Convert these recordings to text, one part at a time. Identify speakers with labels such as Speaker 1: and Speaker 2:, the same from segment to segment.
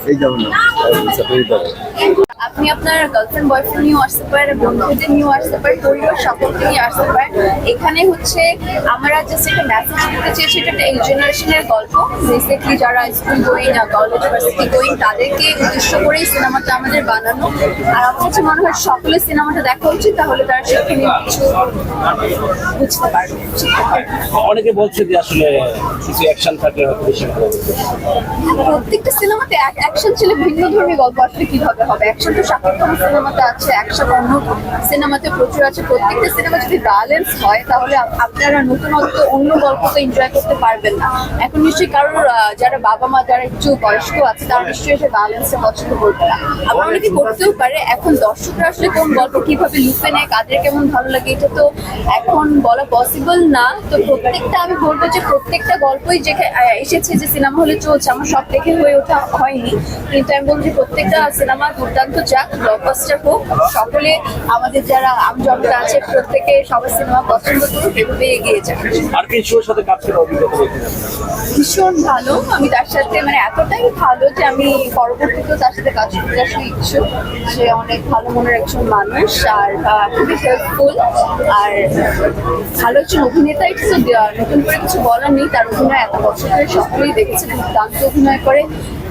Speaker 1: এই যেমন
Speaker 2: আপনি আপনার গার্লফ্রেন্ড বয়ফ্রেন্ড নিয়েও আসতে পারেন, বন্ধুদের নিয়েও আসতে পারেন, পরিবার সকলকে নিয়ে আসতে পারেন। এখানে হচ্ছে আমরা জাস্ট একটা মেসেজ দিতে চেয়েছি, এটা একটা এই জেনারেশনের গল্প। বেসিকলি যারা school going, college, varsity going, তাদেরকে উদ্দেশ্য করেই সিনেমাটা আমাদের বানানো। আর আমার কাছে মনে হয় সকলের সিনেমাটা দেখা উচিত, তাহলে তারা সেখানে কিছু বুঝতে পারবে।
Speaker 3: অনেকে বলছে যে আসলে কিছু অ্যাকশন থাকলে হয়তো বেশি ভালো হতো।
Speaker 2: প্রত্যেকটা সিনেমাতে অ্যাকশন ছিল, ভিন্ন ধর্মী গল্প আসলে কিভাবে হবে? অ্যাকশন তো শাকিব খানের সিনেমাতে আছে, অ্যাকশন অন্য সিনেমাতে প্রচুর আছে। প্রত্যেকটা সিনেমা যদি ব্যালেন্স হয় তাহলে আপনারা নতুনত্ব অন্য গল্প তো এনজয় করতে পারবেন না। এখন নিশ্চয়ই কারোর যারা বাবা মা যারা একটু বয়স্ক আছে তারা নিশ্চয়ই সে ব্যালেন্সে পছন্দ করবে না। আবার অনেকে করতেও পারে। এখন দর্শকরা আসলে কোন গল্প কিভাবে লুপে নেয়, কাদের কেমন ভালো লাগে, এটা তো এখন বলা পসিবল না। তো প্রত্যেকটা আমি বলবো যে প্রত্যেকটা গল্পই যেখানে এসেছে, যে সিনেমা হলে চলছে, আমার সব দেখে হয়ে ওঠা হয়নি, কিন্তু আমি বলবো যে প্রত্যেকটা সিনেমা দুর্দান্ত যাক, ব্লকবাস্টার হোক, সকলে আমাদের যারা আমজনতা আছে প্রত্যেকে সবার সিনেমা পছন্দ করুক, এভাবে এগিয়ে যাক।
Speaker 3: আর কিছুর সাথে কাজ করার অভিজ্ঞতা
Speaker 2: ভীষণ ভালো, আমি তার সাথে মানে এতটাই ভালো যে আমি পরবর্তীতেও তার সাথে কাজ করতে আসলে ইচ্ছুক। সে অনেক ভালো মনের একজন মানুষ আর খুবই হেল্পফুল আর ভালো একজন অভিনেতা। একটু নতুন করে কিছু বলার নেই, তার অভিনয় এত বছর ধরে সকলেই দেখেছেন, দুর্দান্ত অভিনয় করে,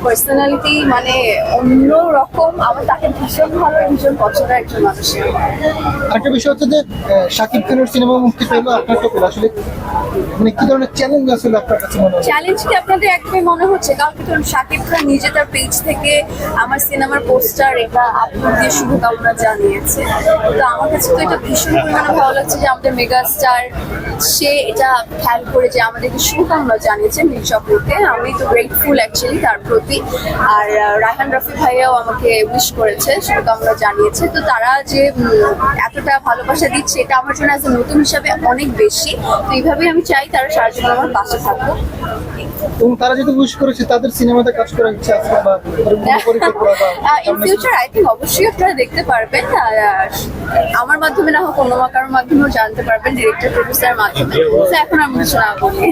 Speaker 2: পার্সোনালিটি মানে অন্য রকম। আমার তাকে ভীষণ ভালো, ভীষণ পছন্দের একজন মানুষ।
Speaker 4: আরেকটা বিষয় হচ্ছে যে শাকিব খানের সিনেমা মুক্তি পেলো, আপনার তো আসলে মানে কি ধরনের চ্যালেঞ্জ আসলে আপনার কাছে মনে হয়?
Speaker 2: চ্যালেঞ্জ কি আপনাদের একদমই মনে হচ্ছে? কারণ ধরুন শাকিব খান নিজে তার পেজ থেকে আমার সিনেমার পোস্টার এটা আপলোড দিয়ে শুভকামনা জানিয়েছে। তো আমার কাছে তো এটা ভীষণ পরিমাণে ভালো লাগছে যে আমাদের মেগাস্টার সে এটা খেয়াল করে যে আমাদেরকে শুভকামনা জানিয়েছে মির্জাপুরকে। আমি তো গ্রেটফুল অ্যাকচুয়ালি তার প্রতি। আর রায়হান রাফি ভাইয়াও আমাকে উইশ করেছে, শুভকামনা জানিয়েছে। তো তারা যে এতটা ভালোবাসা দিচ্ছে এটা আমার জন্য অ্যাজ এ নতুন হিসাবে অনেক বেশি। তো এইভাবেই আমি চাই তারা সারা জীবন আমার পাশে থাকুক।
Speaker 4: এবং তারা যেহেতু উইশ করেছে, তাদের সিনেমাতে কাজ করার ইচ্ছা আছে বা
Speaker 2: ইন ফিউচার আই থিঙ্ক অবশ্যই আপনারা দেখতে পারবেন। আমার মাধ্যমে না হোক অন্য কারোর মাধ্যমেও জানতে পারবেন, ডিরেক্টর প্রডিউসারের মাধ্যমে। এখন আমি কিছু না বলি।